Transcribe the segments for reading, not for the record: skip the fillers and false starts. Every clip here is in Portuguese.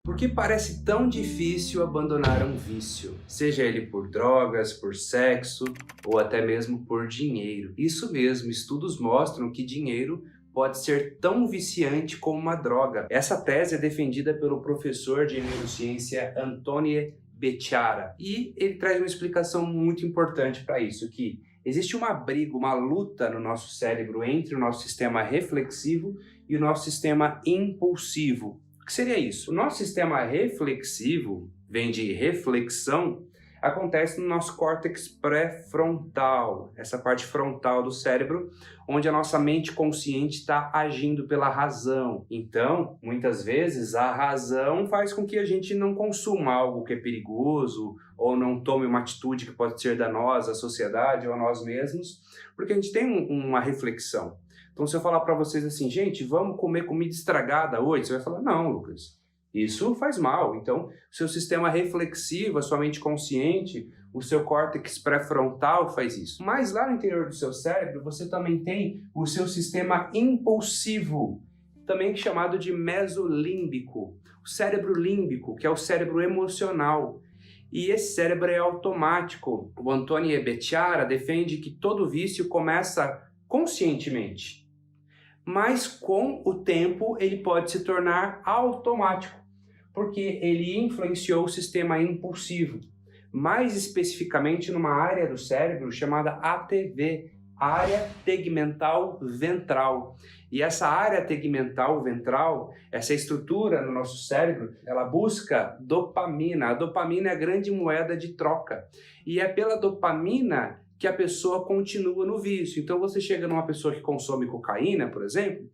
Por que parece tão difícil abandonar um vício, seja ele por drogas, por sexo ou até mesmo por dinheiro? Isso mesmo, estudos mostram que dinheiro pode ser tão viciante como uma droga. Essa tese é defendida pelo professor de neurociência Antoine Becciara e ele traz uma explicação muito importante para isso, que existe uma briga, uma luta no nosso cérebro entre o nosso sistema reflexivo e o nosso sistema impulsivo. O que seria isso? O nosso sistema reflexivo, vem de reflexão, acontece no nosso córtex pré-frontal, essa parte frontal do cérebro, onde a nossa mente consciente está agindo pela razão. Então, muitas vezes, a razão faz com que a gente não consuma algo que é perigoso, ou não tome uma atitude que pode ser danosa à sociedade ou a nós mesmos, porque a gente tem uma reflexão. Então, se eu falar para vocês assim, gente, vamos comer comida estragada hoje, você vai falar, não, Lucas, isso faz mal. Então, o seu sistema reflexivo, a sua mente consciente, o seu córtex pré-frontal faz isso. Mas lá no interior do seu cérebro, você também tem o seu sistema impulsivo, também chamado de mesolímbico. O cérebro límbico, que é o cérebro emocional. E esse cérebro é automático. O Antoine Becciara defende que todo vício começa conscientemente, mas com o tempo ele pode se tornar automático, porque ele influenciou o sistema impulsivo, mais especificamente numa área do cérebro chamada ATV, área tegmental ventral. E essa área tegmental ventral, essa estrutura no nosso cérebro, ela busca dopamina. A dopamina é a grande moeda de troca. E é pela dopamina que a pessoa continua no vício. Então você chega numa pessoa que consome cocaína, por exemplo,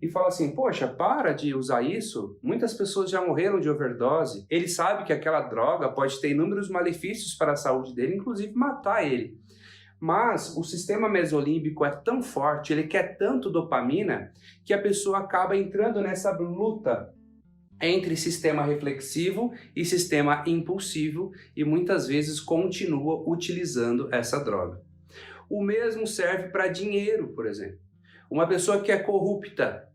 e fala assim, poxa, para de usar isso, muitas pessoas já morreram de overdose. Ele sabe que aquela droga pode ter inúmeros malefícios para a saúde dele, inclusive matar ele. Mas o sistema mesolímbico é tão forte, ele quer tanto dopamina, que a pessoa acaba entrando nessa luta entre sistema reflexivo e sistema impulsivo e muitas vezes continua utilizando essa droga. O mesmo serve para dinheiro, por exemplo. Uma pessoa que é corrupta,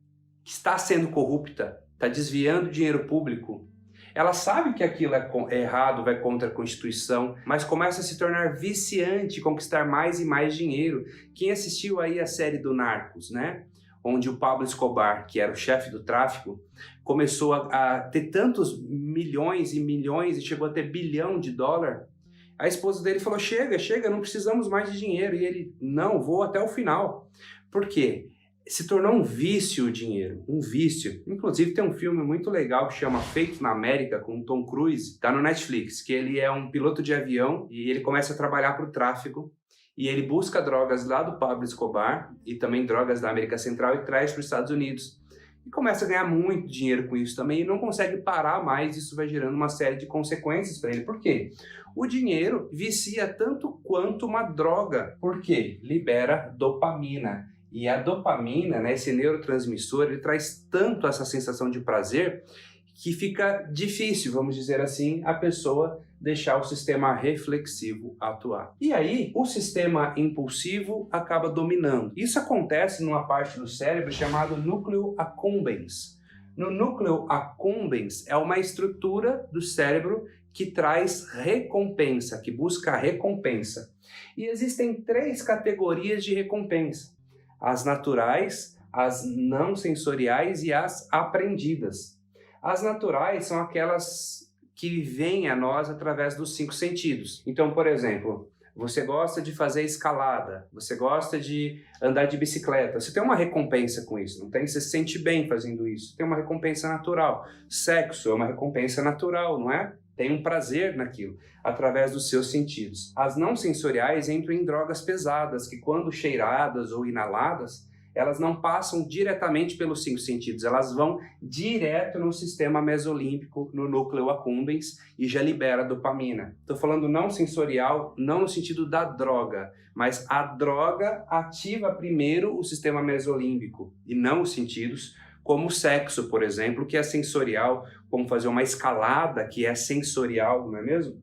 que está sendo corrupta, está desviando dinheiro público, ela sabe que aquilo é errado, vai contra a Constituição, mas começa a se tornar viciante, conquistar mais e mais dinheiro. Quem assistiu aí a série do Narcos, né? Onde o Pablo Escobar, que era o chefe do tráfico, começou a ter tantos milhões e milhões e chegou a ter bilhão de dólar. A esposa dele falou, chega, chega, não precisamos mais de dinheiro. E ele, não, vou até o final. Por quê? Se tornou um vício o dinheiro, um vício. Inclusive tem um filme muito legal que chama Feito na América, com o Tom Cruise, tá no Netflix, que ele é um piloto de avião e ele começa a trabalhar para o tráfico e ele busca drogas lá do Pablo Escobar e também drogas da América Central e traz para os Estados Unidos. E começa a ganhar muito dinheiro com isso também e não consegue parar mais, isso vai gerando uma série de consequências para ele. Por quê? O dinheiro vicia tanto quanto uma droga. Por quê? Libera dopamina. E a dopamina, né, esse neurotransmissor, ele traz tanto essa sensação de prazer que fica difícil, vamos dizer assim, a pessoa deixar o sistema reflexivo atuar. E aí, o sistema impulsivo acaba dominando. Isso acontece numa parte do cérebro chamada núcleo accumbens. No núcleo accumbens é uma estrutura do cérebro que traz recompensa, que busca recompensa. E existem 3 categorias de recompensa: as naturais, as não sensoriais e as aprendidas. As naturais são aquelas que vêm a nós através dos 5 sentidos. Então, por exemplo, você gosta de fazer escalada, você gosta de andar de bicicleta, você tem uma recompensa com isso, não tem? Você se sente bem fazendo isso, tem uma recompensa natural. Sexo é uma recompensa natural, não é? Tem um prazer naquilo, através dos seus sentidos. As não sensoriais entram em drogas pesadas, que quando cheiradas ou inaladas, elas não passam diretamente pelos 5 sentidos, elas vão direto no sistema mesolímbico, no núcleo accumbens, e já libera dopamina. Estou falando não sensorial, não no sentido da droga, mas a droga ativa primeiro o sistema mesolímbico, e não os sentidos, como o sexo, por exemplo, que é sensorial, como fazer uma escalada, que é sensorial, não é mesmo?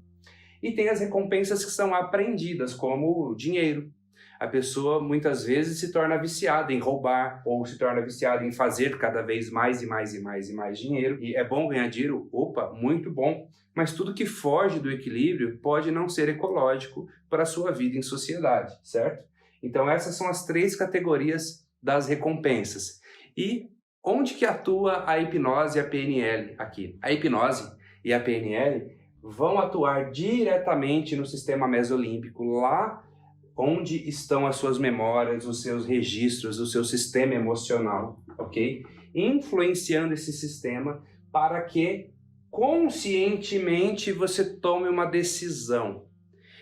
E tem as recompensas que são aprendidas, como o dinheiro. a pessoa muitas vezes se torna viciada em roubar ou se torna viciada em fazer cada vez mais e mais e mais e mais dinheiro. E é bom ganhar dinheiro? Opa, muito bom. Mas tudo que foge do equilíbrio pode não ser ecológico para a sua vida em sociedade, certo? Então essas são as 3 categorias das recompensas. E onde que atua a hipnose e a PNL aqui? A hipnose e a PNL vão atuar diretamente no sistema mesolímbico, lá onde estão as suas memórias, os seus registros, o seu sistema emocional, ok? Influenciando esse sistema para que conscientemente você tome uma decisão.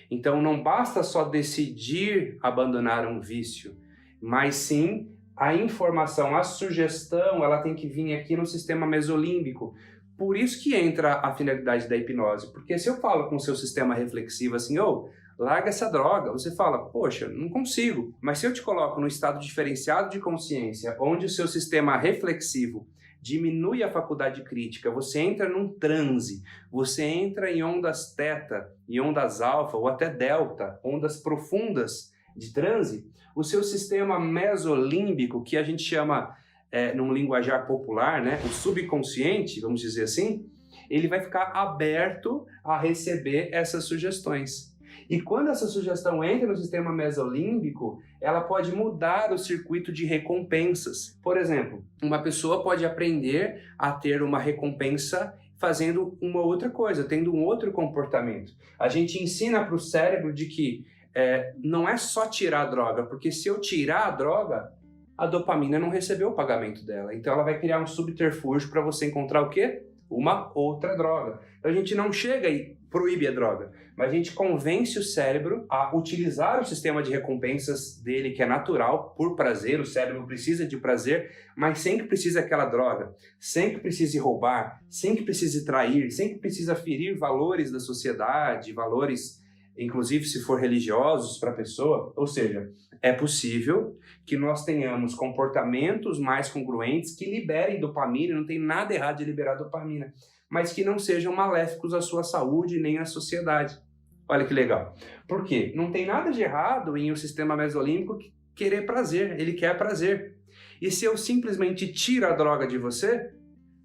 Então não basta só decidir abandonar um vício, mas sim a informação, a sugestão, ela tem que vir aqui no sistema mesolímbico. Por isso que entra a finalidade da hipnose, porque se eu falo com o seu sistema reflexivo assim, larga essa droga, você fala, poxa, não consigo. Mas se eu te coloco no estado diferenciado de consciência, onde o seu sistema reflexivo diminui a faculdade crítica, você entra num transe, você entra em ondas teta, em ondas alfa ou até delta, ondas profundas de transe, o seu sistema mesolímbico, que a gente chama, num linguajar popular, né, o subconsciente, vamos dizer assim, ele vai ficar aberto a receber essas sugestões. E quando essa sugestão entra no sistema mesolímbico, ela pode mudar o circuito de recompensas. Por exemplo, uma pessoa pode aprender a ter uma recompensa fazendo uma outra coisa, tendo um outro comportamento. A gente ensina para o cérebro de que não é só tirar a droga, porque se eu tirar a droga, a dopamina não recebeu o pagamento dela. Então ela vai criar um subterfúgio para você encontrar o quê? Uma outra droga. Então a gente não chega e proíbe a droga, mas a gente convence o cérebro a utilizar o sistema de recompensas dele, que é natural, por prazer. O cérebro precisa de prazer, mas sem que precise aquela droga, sem que precise roubar, sem que precise trair, sem que precisa ferir valores da sociedade, valores, inclusive se for religiosos para a pessoa. Ou seja, é possível que nós tenhamos comportamentos mais congruentes que liberem dopamina, não tem nada errado de liberar dopamina, mas que não sejam maléficos à sua saúde nem à sociedade. Olha que legal. Por quê? Não tem nada de errado em o sistema mesolímbico querer prazer, ele quer prazer. E se eu simplesmente tiro a droga de você,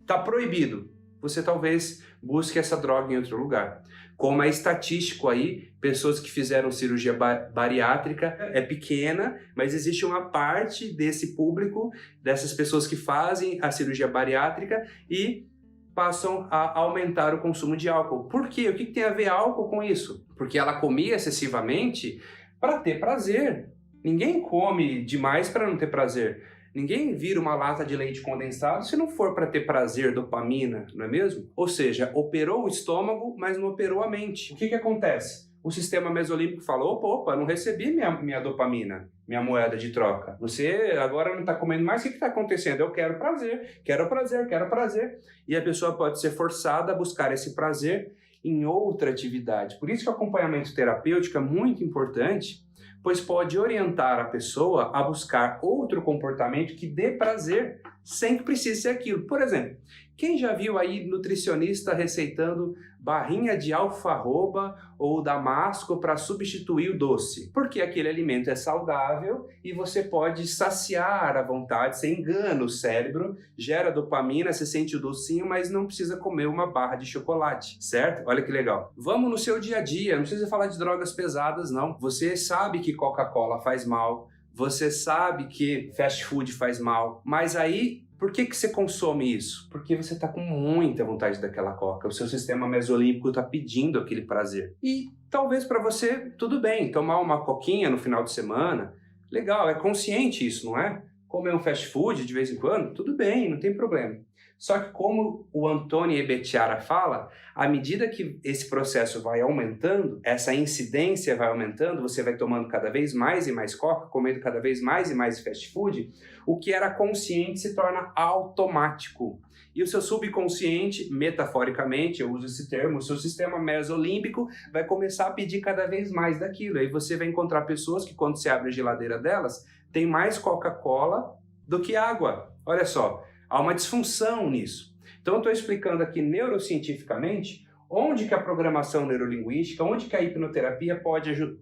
está proibido. Você talvez busque essa droga em outro lugar. Como é estatístico aí, pessoas que fizeram cirurgia bariátrica é pequena, mas existe uma parte desse público, dessas pessoas que fazem a cirurgia bariátrica e passam a aumentar o consumo de álcool. Por quê? O que tem a ver álcool com isso? Porque ela comia excessivamente para ter prazer. Ninguém come demais para não ter prazer. Ninguém vira uma lata de leite condensado se não for para ter prazer, dopamina, não é mesmo? Ou seja, operou o estômago, mas não operou a mente. O que acontece? O sistema mesolímbico fala, opa, não recebi minha dopamina, minha moeda de troca. Você agora não está comendo mais, o que está acontecendo? Eu quero prazer, quero prazer, quero prazer. E a pessoa pode ser forçada a buscar esse prazer em outra atividade. Por isso que o acompanhamento terapêutico é muito importante, pois pode orientar a pessoa a buscar outro comportamento que dê prazer sem que precise ser aquilo. Por exemplo, quem já viu aí nutricionista receitando barrinha de alfarroba ou damasco para substituir o doce? Porque aquele alimento é saudável e você pode saciar à vontade, você engana o cérebro, gera dopamina, você sente o docinho, mas não precisa comer uma barra de chocolate, certo? Olha que legal. Vamos no seu dia a dia, não precisa falar de drogas pesadas, não. Você sabe que Coca-Cola faz mal, você sabe que fast food faz mal, mas aí por que você consome isso? Porque você está com muita vontade daquela coca, o seu sistema mesolímbico está pedindo aquele prazer. E talvez para você, tudo bem, tomar uma coquinha no final de semana, legal, é consciente isso, não é? Comer um fast food de vez em quando, tudo bem, não tem problema. Só que como o Antônio Ebetiara fala, à medida que esse processo vai aumentando, essa incidência vai aumentando, você vai tomando cada vez mais e mais coca, comendo cada vez mais e mais fast food, o que era consciente se torna automático. E o seu subconsciente, metaforicamente, eu uso esse termo, o seu sistema mesolímbico vai começar a pedir cada vez mais daquilo. Aí você vai encontrar pessoas que, quando você abre a geladeira delas, tem mais Coca-Cola do que água. Olha só. Há uma disfunção nisso. Então, eu estou explicando aqui neurocientificamente Onde que a programação neurolinguística, onde que a hipnoterapia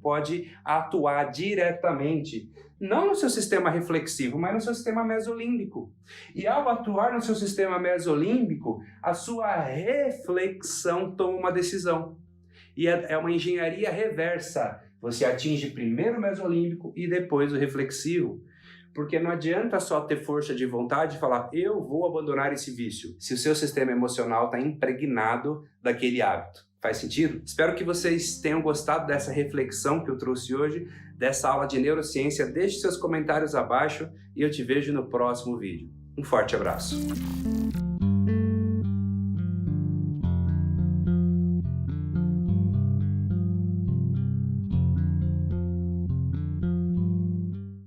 pode atuar diretamente? Não no seu sistema reflexivo, mas no seu sistema mesolímbico. E ao atuar no seu sistema mesolímbico, a sua reflexão toma uma decisão. E é uma engenharia reversa. Você atinge primeiro o mesolímbico e depois o reflexivo. Porque não adianta só ter força de vontade e falar, eu vou abandonar esse vício, se o seu sistema emocional está impregnado daquele hábito. Faz sentido? Espero que vocês tenham gostado dessa reflexão que eu trouxe hoje, dessa aula de neurociência. Deixe seus comentários abaixo e eu te vejo no próximo vídeo. Um forte abraço!